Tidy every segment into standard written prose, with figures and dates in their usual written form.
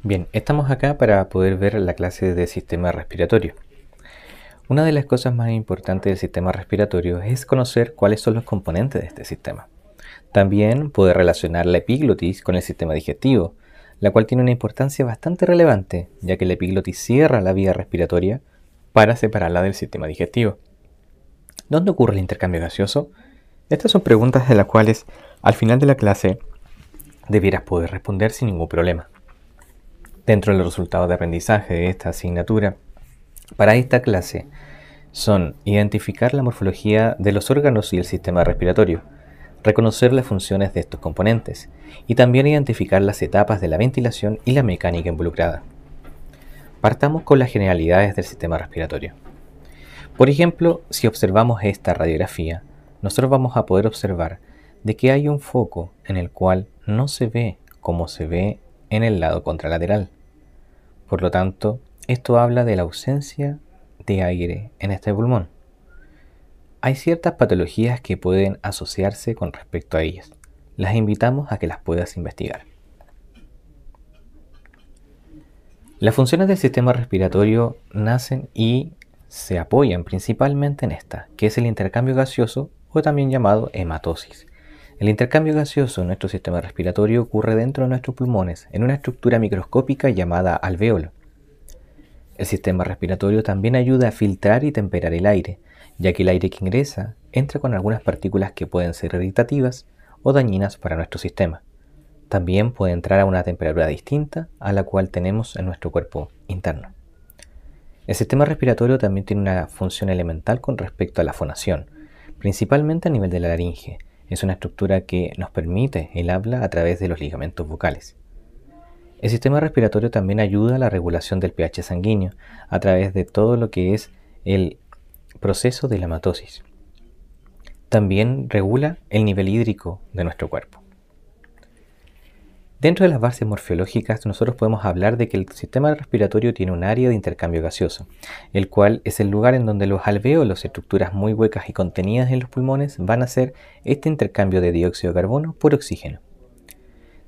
Bien, estamos acá para poder ver la clase de sistema respiratorio. Una de las cosas más importantes del sistema respiratorio es conocer cuáles son los componentes de este sistema. También poder relacionar la epiglotis con el sistema digestivo, la cual tiene una importancia bastante relevante, ya que la epiglotis cierra la vía respiratoria para separarla del sistema digestivo. ¿Dónde ocurre el intercambio gaseoso? Estas son preguntas de las cuales al final de la clase debieras poder responder sin ningún problema. Dentro de los resultados de aprendizaje de esta asignatura, para esta clase, son identificar la morfología de los órganos y el sistema respiratorio, reconocer las funciones de estos componentes y también identificar las etapas de la ventilación y la mecánica involucrada. Partamos con las generalidades del sistema respiratorio. Por ejemplo, si observamos esta radiografía, nosotros vamos a poder observar de que hay un foco en el cual no se ve como se ve en el lado contralateral. Por lo tanto, esto habla de la ausencia de aire en este pulmón. Hay ciertas patologías que pueden asociarse con respecto a ellas. Las invitamos a que las puedas investigar. Las funciones del sistema respiratorio nacen y se apoyan principalmente en esta, que es el intercambio gaseoso o también llamado hematosis. El intercambio gaseoso en nuestro sistema respiratorio ocurre dentro de nuestros pulmones en una estructura microscópica llamada alvéolo. El sistema respiratorio también ayuda a filtrar y temperar el aire, ya que el aire que ingresa entra con algunas partículas que pueden ser irritativas o dañinas para nuestro sistema. También puede entrar a una temperatura distinta a la cual tenemos en nuestro cuerpo interno. El sistema respiratorio también tiene una función elemental con respecto a la fonación, principalmente a nivel de la laringe. Es una estructura que nos permite el habla a través de los ligamentos vocales. El sistema respiratorio también ayuda a la regulación del pH sanguíneo a través de todo lo que es el proceso de la hematosis. También regula el nivel hídrico de nuestro cuerpo. Dentro de las bases morfológicas, nosotros podemos hablar de que el sistema respiratorio tiene un área de intercambio gaseoso, el cual es el lugar en donde los alvéolos, estructuras muy huecas y contenidas en los pulmones, van a hacer este intercambio de dióxido de carbono por oxígeno.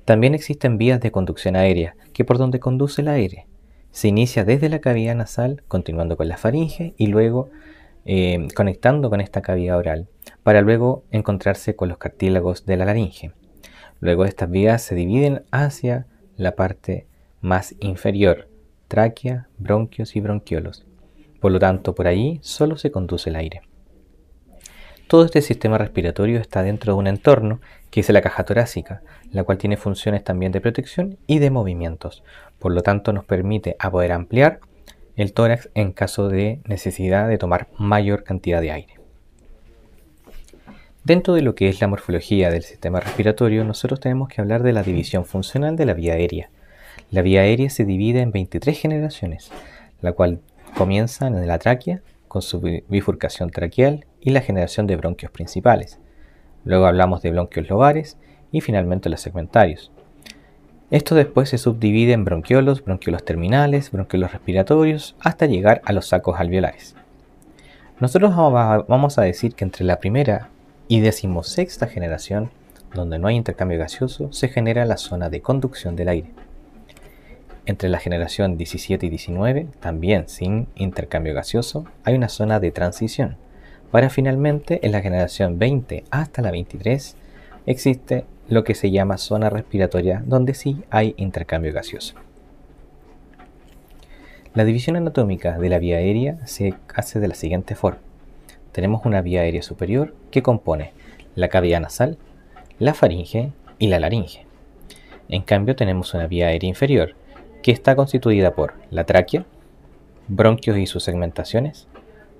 También existen vías de conducción aérea, que por donde conduce el aire. Se inicia desde la cavidad nasal, continuando con la faringe y luego conectando con esta cavidad oral, para luego encontrarse con los cartílagos de la laringe. Luego estas vías se dividen hacia la parte más inferior, tráquea, bronquios y bronquiolos. Por lo tanto, por allí solo se conduce el aire. Todo este sistema respiratorio está dentro de un entorno que es la caja torácica, la cual tiene funciones también de protección y de movimientos. Por lo tanto, nos permite a poder ampliar el tórax en caso de necesidad de tomar mayor cantidad de aire. Dentro de lo que es la morfología del sistema respiratorio, nosotros tenemos que hablar de la división funcional de la vía aérea. La vía aérea se divide en 23 generaciones, la cual comienza en la tráquea, con su bifurcación traqueal y la generación de bronquios principales. Luego hablamos de bronquios lobares y finalmente los segmentarios. Esto después se subdivide en bronquiolos, bronquiolos terminales, bronquiolos respiratorios, hasta llegar a los sacos alveolares. Nosotros vamos a decir que entre la primera y 16ª generación, donde no hay intercambio gaseoso, se genera la zona de conducción del aire. Entre la generación 17 y 19, también sin intercambio gaseoso, hay una zona de transición. Para finalmente, en la generación 20 hasta la 23, existe lo que se llama zona respiratoria, donde sí hay intercambio gaseoso. La división anatómica de la vía aérea se hace de la siguiente forma. Tenemos una vía aérea superior que compone la cavidad nasal, la faringe y la laringe. En cambio, tenemos una vía aérea inferior que está constituida por la tráquea, bronquios y sus segmentaciones,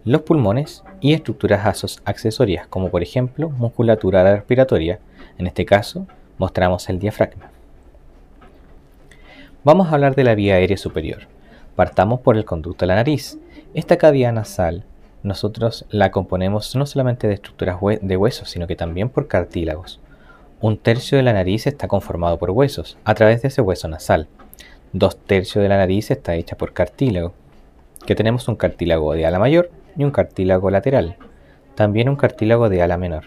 los pulmones y estructuras accesorias, como por ejemplo musculatura respiratoria. En este caso, mostramos el diafragma. Vamos a hablar de la vía aérea superior. Partamos por el conducto de la nariz. Esta cavidad nasal nosotros la componemos no solamente de estructuras de huesos, sino que también por cartílagos. Un tercio de la nariz está conformado por huesos, a través de ese hueso nasal. 2/3 de la nariz está hecha por cartílago, que tenemos un cartílago de ala mayor y un cartílago lateral, también un cartílago de ala menor.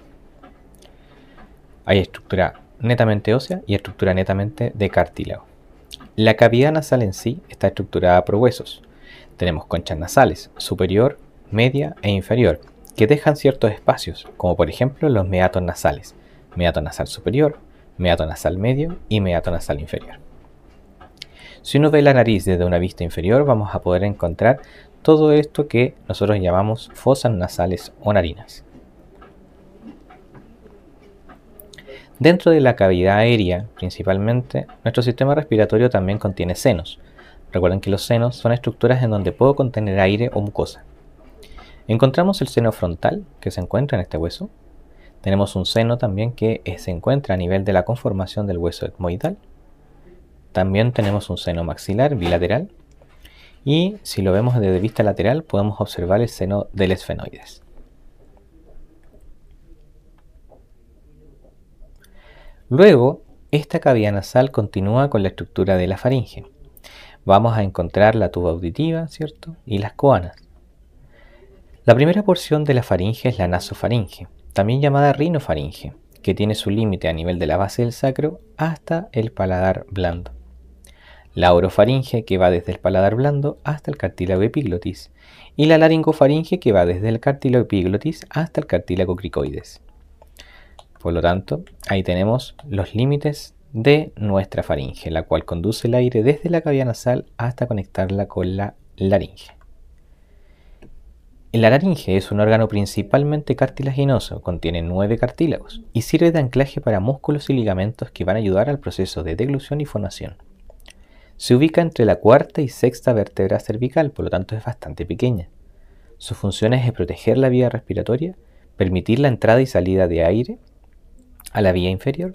Hay estructura netamente ósea y estructura netamente de cartílago. La cavidad nasal en sí está estructurada por huesos. Tenemos conchas nasales, superior, media e inferior, que dejan ciertos espacios, como por ejemplo los meatos nasales, meato nasal superior, meato nasal medio y meato nasal inferior. Si uno ve la nariz desde una vista inferior, vamos a poder encontrar todo esto que nosotros llamamos fosas nasales o narinas. Dentro de la cavidad aérea, principalmente, nuestro sistema respiratorio también contiene senos. Recuerden que los senos son estructuras en donde puedo contener aire o mucosa. Encontramos el seno frontal, que se encuentra en este hueso. Tenemos un seno también que se encuentra a nivel de la conformación del hueso etmoidal. También tenemos un seno maxilar bilateral. Y si lo vemos desde vista lateral, podemos observar el seno del esfenoides. Luego, esta cavidad nasal continúa con la estructura de la faringe. Vamos a encontrar la tuba auditiva, ¿cierto? Y las coanas. La primera porción de la faringe es la nasofaringe, también llamada rinofaringe, que tiene su límite a nivel de la base del sacro hasta el paladar blando. La orofaringe, que va desde el paladar blando hasta el cartílago epiglotis, y la laringofaringe, que va desde el cartílago epiglotis hasta el cartílago cricoides. Por lo tanto, ahí tenemos los límites de nuestra faringe, la cual conduce el aire desde la cavidad nasal hasta conectarla con la laringe. La laringe es un órgano principalmente cartilaginoso, contiene 9 cartílagos y sirve de anclaje para músculos y ligamentos que van a ayudar al proceso de deglución y fonación. Se ubica entre la cuarta y sexta vértebra cervical, por lo tanto es bastante pequeña. Su función es proteger la vía respiratoria, permitir la entrada y salida de aire a la vía inferior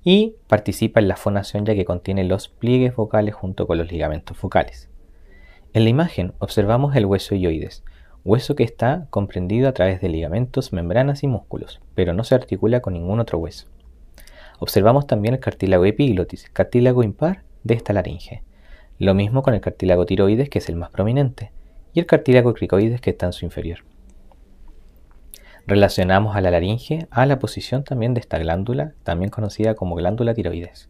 y participa en la fonación ya que contiene los pliegues vocales junto con los ligamentos vocales. En la imagen observamos el hueso hioides, hueso que está comprendido a través de ligamentos, membranas y músculos, pero no se articula con ningún otro hueso. Observamos también el cartílago epiglotis, cartílago impar de esta laringe. Lo mismo con el cartílago tiroides, que es el más prominente, y el cartílago cricoides, que está en su inferior. Relacionamos a la laringe a la posición también de esta glándula, también conocida como glándula tiroides.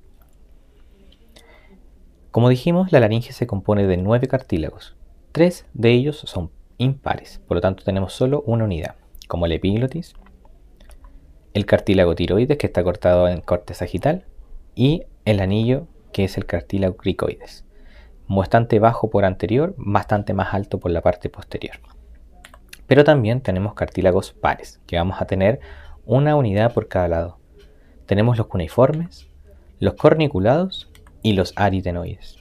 Como dijimos, la laringe se compone de 9 cartílagos. 3 de ellos son impares, por lo tanto tenemos solo una unidad, como el epiglotis, el cartílago tiroides, que está cortado en corte sagital, y el anillo, que es el cartílago cricoides, bastante bajo por anterior, bastante más alto por la parte posterior. Pero también tenemos cartílagos pares, que vamos a tener una unidad por cada lado. Tenemos los cuneiformes, los corniculados y los aritenoides.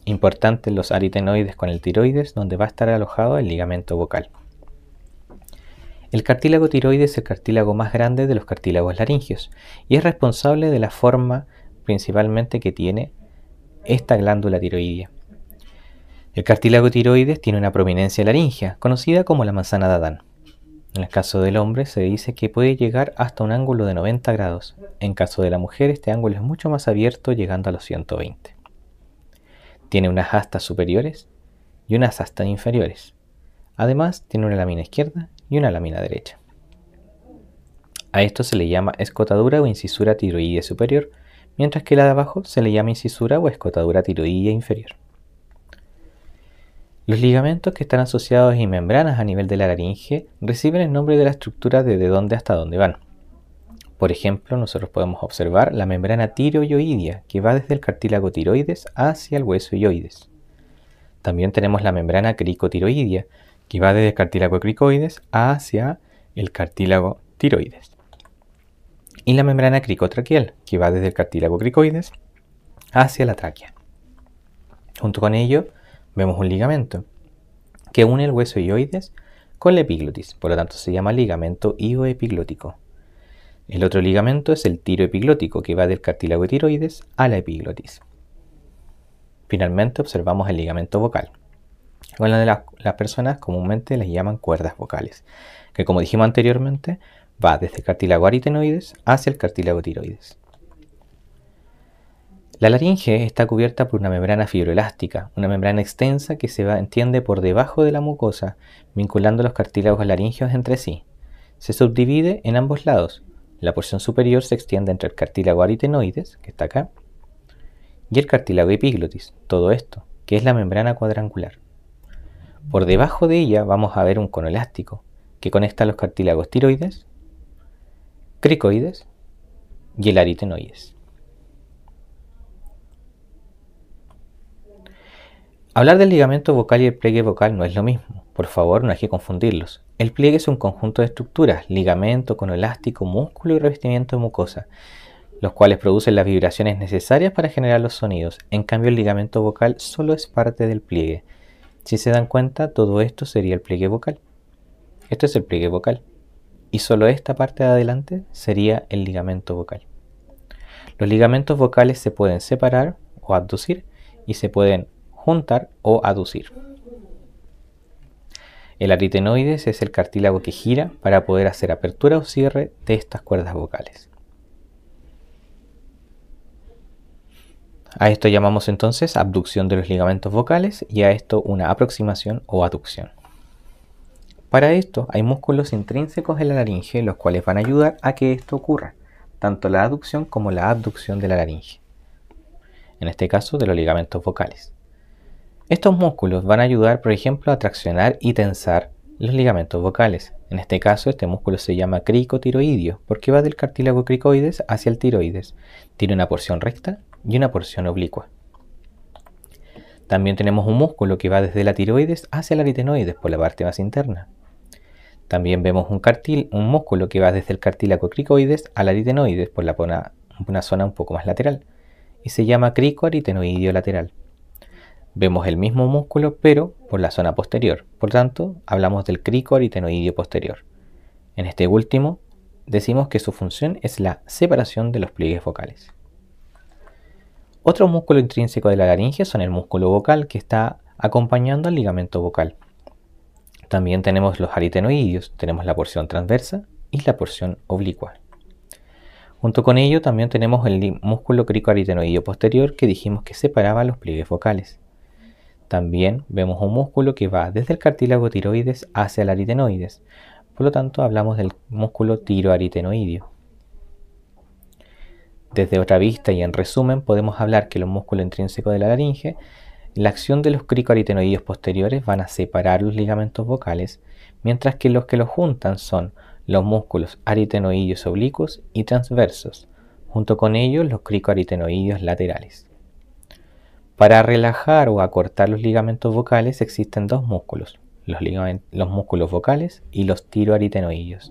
Importantes los aritenoides con el tiroides, donde va a estar alojado el ligamento vocal. El cartílago tiroides es el cartílago más grande de los cartílagos laringios y es responsable de la forma principalmente que tiene esta glándula tiroidea. El cartílago tiroides tiene una prominencia laringea, conocida como la manzana de Adán. En el caso del hombre se dice que puede llegar hasta un ángulo de 90 grados. En caso de la mujer este ángulo es mucho más abierto, llegando a los 120. Tiene unas astas superiores y unas astas inferiores. Además tiene una lámina izquierda y una lámina derecha. A esto se le llama escotadura o incisura tiroidea superior, mientras que la de abajo se le llama incisura o escotadura tiroidea inferior. Los ligamentos que están asociados y membranas a nivel de la laringe reciben el nombre de la estructura desde dónde hasta dónde van. Por ejemplo, nosotros podemos observar la membrana tiroioidea, que va desde el cartílago tiroides hacia el hueso hioides. También tenemos la membrana cricotiroidea, que va desde el cartílago cricoides hacia el cartílago tiroides. Y la membrana cricotraqueal, que va desde el cartílago cricoides hacia la tráquea. Junto con ello, vemos un ligamento que une el hueso hioides con la epiglotis, por lo tanto se llama ligamento hioepiglótico. El otro ligamento es el tiroepiglótico, que va del cartílago tiroides a la epiglotis. Finalmente observamos el ligamento vocal. Bueno, las personas comúnmente les llaman cuerdas vocales, que como dijimos anteriormente, va desde el cartílago aritenoides hacia el cartílago tiroides. La laringe está cubierta por una membrana fibroelástica, una membrana extensa que se extiende por debajo de la mucosa, vinculando los cartílagos laringeos entre sí. Se subdivide en ambos lados. La porción superior se extiende entre el cartílago aritenoides, que está acá, y el cartílago epiglotis, todo esto, que es la membrana cuadrangular. Por debajo de ella vamos a ver un cono elástico que conecta los cartílagos tiroides, cricoides y el aritenoides. Hablar del ligamento vocal y el pliegue vocal no es lo mismo, por favor no hay que confundirlos. El pliegue es un conjunto de estructuras, ligamento, cono elástico, músculo y revestimiento de mucosa, los cuales producen las vibraciones necesarias para generar los sonidos. En cambio, el ligamento vocal solo es parte del pliegue. Si se dan cuenta, todo esto sería el pliegue vocal. Esto es el pliegue vocal. Y solo esta parte de adelante sería el ligamento vocal. Los ligamentos vocales se pueden separar o abducir y se pueden juntar o aducir. El aritenoides es el cartílago que gira para poder hacer apertura o cierre de estas cuerdas vocales. A esto llamamos entonces abducción de los ligamentos vocales y a esto una aproximación o aducción. Para esto hay músculos intrínsecos en la laringe los cuales van a ayudar a que esto ocurra, tanto la aducción como la abducción de la laringe, en este caso de los ligamentos vocales. Estos músculos van a ayudar, por ejemplo, a traccionar y tensar los ligamentos vocales. En este caso, este músculo se llama cricotiroidio porque va del cartílago cricoides hacia el tiroides. Tiene una porción recta y una porción oblicua. También tenemos un músculo que va desde la tiroides hacia el aritenoides por la parte más interna. También vemos un músculo que va desde el cartílago cricoides al aritenoides por una zona un poco más lateral y se llama cricoaritenoidio lateral. Vemos el mismo músculo pero por la zona posterior, por tanto hablamos del cricoaritenoidio posterior. En este último decimos que su función es la separación de los pliegues vocales. Otro músculo intrínseco de la laringe son el músculo vocal que está acompañando al ligamento vocal. También tenemos los aritenoidios, tenemos la porción transversa y la porción oblicua. Junto con ello también tenemos el músculo cricoaritenoidio posterior que dijimos que separaba los pliegues vocales. También vemos un músculo que va desde el cartílago tiroides hacia el aritenoides, por lo tanto hablamos del músculo tiroaritenoidio. Desde otra vista y en resumen podemos hablar que los músculos intrínsecos de la laringe, la acción de los cricoaritenoidios posteriores van a separar los ligamentos vocales, mientras que los juntan son los músculos aritenoidios oblicuos y transversos, junto con ellos los cricoaritenoidios laterales. Para relajar o acortar los ligamentos vocales existen dos músculos, los músculos vocales y los tiroaritenoidios.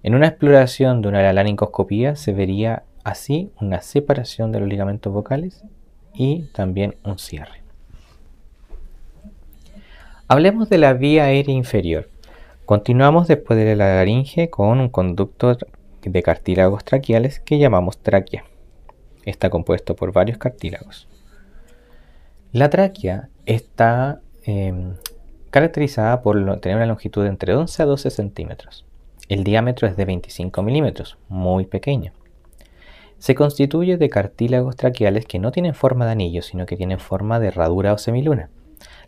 En una exploración de una laringoscopía se vería así una separación de los ligamentos vocales y también un cierre. Hablemos de la vía aérea inferior. Continuamos después de la laringe con un conducto de cartílagos traqueales que llamamos tráquea. Está compuesto por varios cartílagos. La tráquea está caracterizada por tener una longitud de entre 11 a 12 centímetros. El diámetro es de 25 milímetros, muy pequeño. Se constituye de cartílagos traqueales que no tienen forma de anillo, sino que tienen forma de herradura o semiluna,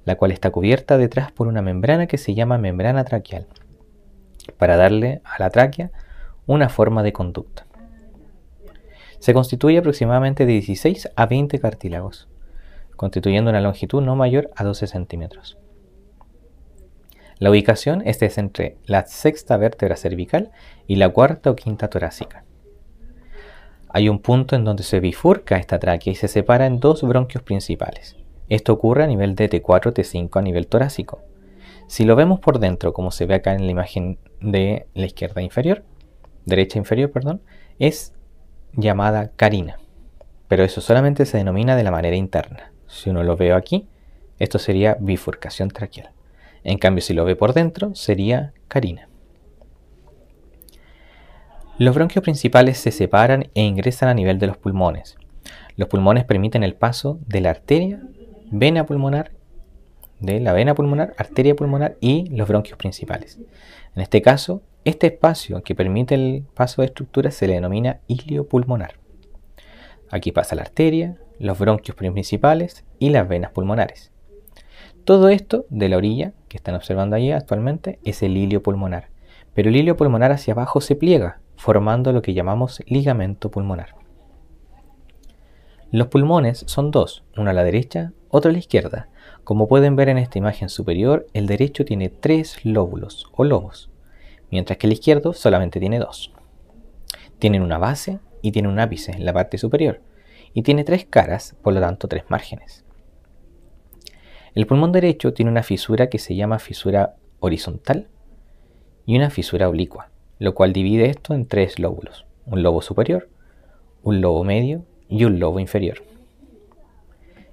la cual está cubierta detrás por una membrana que se llama membrana traqueal, para darle a la tráquea una forma de conducta. Se constituye aproximadamente de 16 a 20 cartílagos, constituyendo una longitud no mayor a 12 centímetros. La ubicación es entre la sexta vértebra cervical y la cuarta o quinta torácica. Hay un punto en donde se bifurca esta tráquea y se separa en dos bronquios principales. Esto ocurre a nivel de T4, T5 a nivel torácico. Si lo vemos por dentro, como se ve acá en la imagen de la derecha inferior, es llamada carina. Pero eso solamente se denomina de la manera interna. Si uno lo ve aquí, esto sería bifurcación traqueal. En cambio, si lo ve por dentro, sería carina. Los bronquios principales se separan e ingresan a nivel de los pulmones. Los pulmones permiten el paso de la vena pulmonar, arteria pulmonar y los bronquios principales. En este caso, este espacio que permite el paso de estructuras se le denomina ilio pulmonar. Aquí pasa la arteria, los bronquios principales y las venas pulmonares. Todo esto de la orilla que están observando ahí actualmente es el ilio pulmonar, pero el ilio pulmonar hacia abajo se pliega, formando lo que llamamos ligamento pulmonar. Los pulmones son dos, uno a la derecha, otro a la izquierda. Como pueden ver en esta imagen superior, el derecho tiene 3 lóbulos o lobos, mientras que el izquierdo solamente tiene 2. Tienen una base y tiene un ápice en la parte superior, y tiene 3 caras, por lo tanto 3 márgenes. El pulmón derecho tiene una fisura que se llama fisura horizontal y una fisura oblicua, lo cual divide esto en 3 lóbulos, un lobo superior, un lobo medio y un lobo inferior.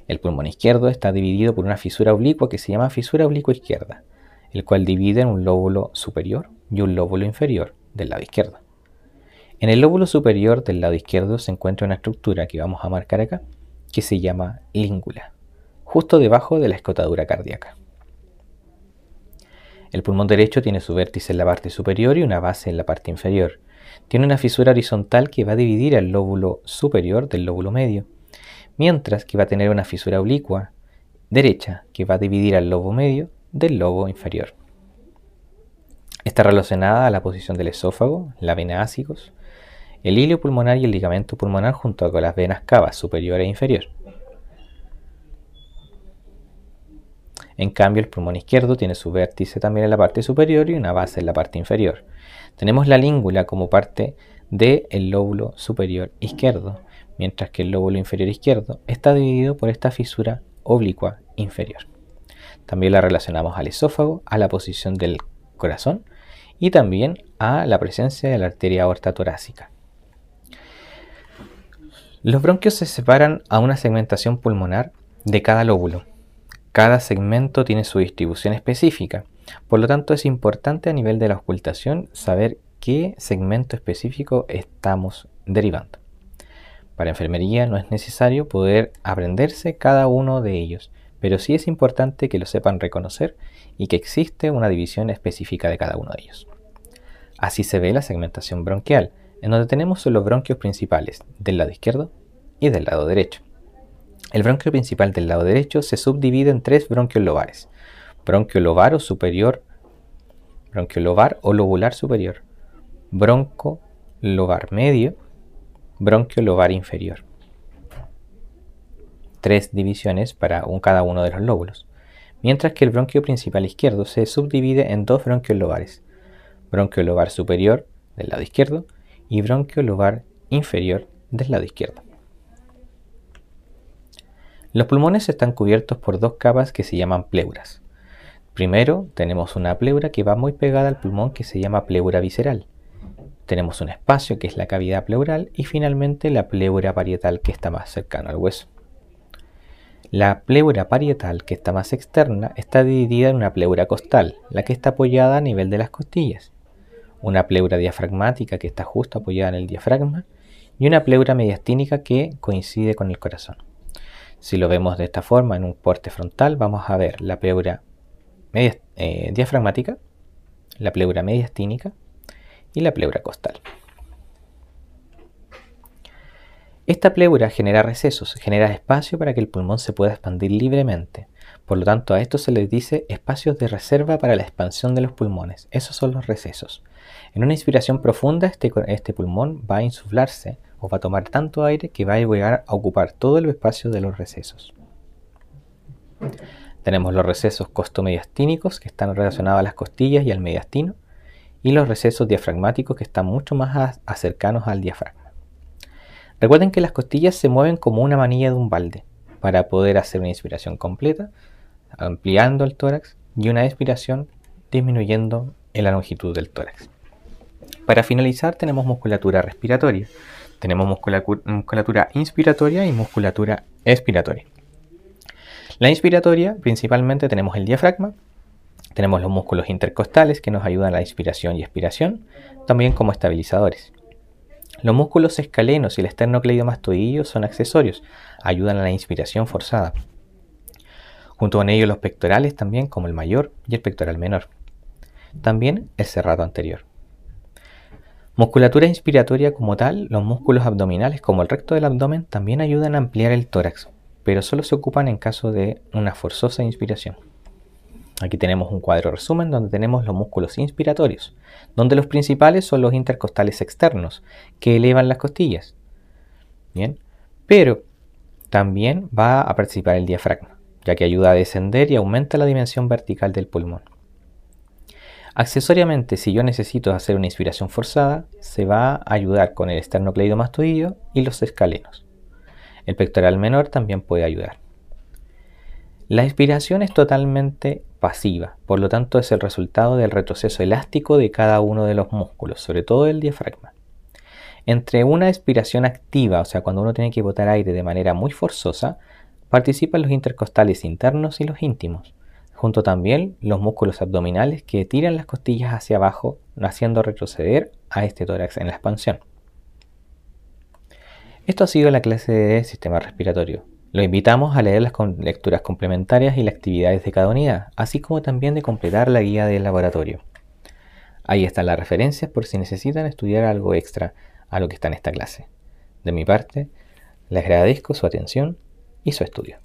El pulmón izquierdo está dividido por una fisura oblicua que se llama fisura oblicua izquierda, el cual divide en un lóbulo superior y un lóbulo inferior del lado izquierdo. En el lóbulo superior del lado izquierdo se encuentra una estructura que vamos a marcar acá, que se llama língula, justo debajo de la escotadura cardíaca. El pulmón derecho tiene su vértice en la parte superior y una base en la parte inferior. Tiene una fisura horizontal que va a dividir al lóbulo superior del lóbulo medio, mientras que va a tener una fisura oblicua derecha que va a dividir al lobo medio del lobo inferior. Está relacionada a la posición del esófago, la vena ácigos, el hilio pulmonar y el ligamento pulmonar junto con las venas cavas superior e inferior. En cambio, el pulmón izquierdo tiene su vértice también en la parte superior y una base en la parte inferior. Tenemos la língula como parte del lóbulo superior izquierdo, mientras que el lóbulo inferior izquierdo está dividido por esta fisura oblicua inferior. También la relacionamos al esófago, a la posición del corazón y también a la presencia de la arteria aorta torácica. Los bronquios se separan a una segmentación pulmonar de cada lóbulo. Cada segmento tiene su distribución específica, por lo tanto es importante a nivel de la auscultación saber qué segmento específico estamos derivando. Para enfermería no es necesario poder aprenderse cada uno de ellos, pero sí es importante que lo sepan reconocer y que existe una división específica de cada uno de ellos. Así se ve la segmentación bronquial, en donde tenemos los bronquios principales del lado izquierdo y del lado derecho. El bronquio principal del lado derecho se subdivide en 3 bronquios lobares: bronquio lobar o superior, bronquio lobar o lobular superior, bronco lobar medio, bronquio lobar inferior. 3 divisiones para cada uno de los lóbulos, mientras que el bronquio principal izquierdo se subdivide en 2 bronquios lobares: bronquio lobar superior del lado izquierdo y bronquio lobar inferior del lado izquierdo. Los pulmones están cubiertos por 2 capas que se llaman pleuras. Primero tenemos una pleura que va muy pegada al pulmón que se llama pleura visceral. Tenemos un espacio que es la cavidad pleural y finalmente la pleura parietal que está más cercana al hueso. La pleura parietal que está más externa está dividida en una pleura costal, la que está apoyada a nivel de las costillas, una pleura diafragmática que está justo apoyada en el diafragma y una pleura mediastínica que coincide con el corazón. Si lo vemos de esta forma en un corte frontal, vamos a ver la pleura diafragmática, la pleura mediastínica y la pleura costal. Esta pleura genera recesos, genera espacio para que el pulmón se pueda expandir libremente. Por lo tanto, a esto se les dice espacios de reserva para la expansión de los pulmones. Esos son los recesos. En una inspiración profunda, este pulmón va a insuflarse o va a tomar tanto aire que va a llegar a ocupar todo el espacio de los recesos. Tenemos los recesos costomediastínicos que están relacionados a las costillas y al mediastino, y los recesos diafragmáticos que están mucho más cercanos al diafragma. Recuerden que las costillas se mueven como una manilla de un balde para poder hacer una inspiración completa, ampliando el tórax, y una expiración disminuyendo en la longitud del tórax. Para finalizar tenemos musculatura respiratoria. Tenemos musculatura inspiratoria y musculatura expiratoria. La inspiratoria principalmente tenemos el diafragma, tenemos los músculos intercostales que nos ayudan a la inspiración y expiración, también como estabilizadores. Los músculos escalenos y el esternocleidomastoideo son accesorios, ayudan a la inspiración forzada. Junto con ellos los pectorales también, como el mayor y el pectoral menor. También el serrato anterior. Musculatura inspiratoria como tal, los músculos abdominales como el recto del abdomen también ayudan a ampliar el tórax, pero solo se ocupan en caso de una forzosa inspiración. Aquí tenemos un cuadro resumen donde tenemos los músculos inspiratorios, donde los principales son los intercostales externos, que elevan las costillas. Bien, pero También va a participar el diafragma, ya que ayuda a descender y aumenta la dimensión vertical del pulmón. Accesoriamente, si yo necesito hacer una inspiración forzada, se va a ayudar con el esternocleidomastoideo y los escalenos. El pectoral menor también puede ayudar. La inspiración es totalmente pasiva, por lo tanto es el resultado del retroceso elástico de cada uno de los músculos, sobre todo el diafragma. Entre una expiración activa, o sea, cuando uno tiene que botar aire de manera muy forzosa, participan los intercostales internos y los íntimos, junto también los músculos abdominales que tiran las costillas hacia abajo, haciendo retroceder a este tórax en la expansión. Esto ha sido la clase de sistema respiratorio. Lo invitamos a leer las lecturas complementarias y las actividades de cada unidad, así como también de completar la guía del laboratorio. Ahí están las referencias por si necesitan estudiar algo extra a lo que está en esta clase. De mi parte, les agradezco su atención y su estudio.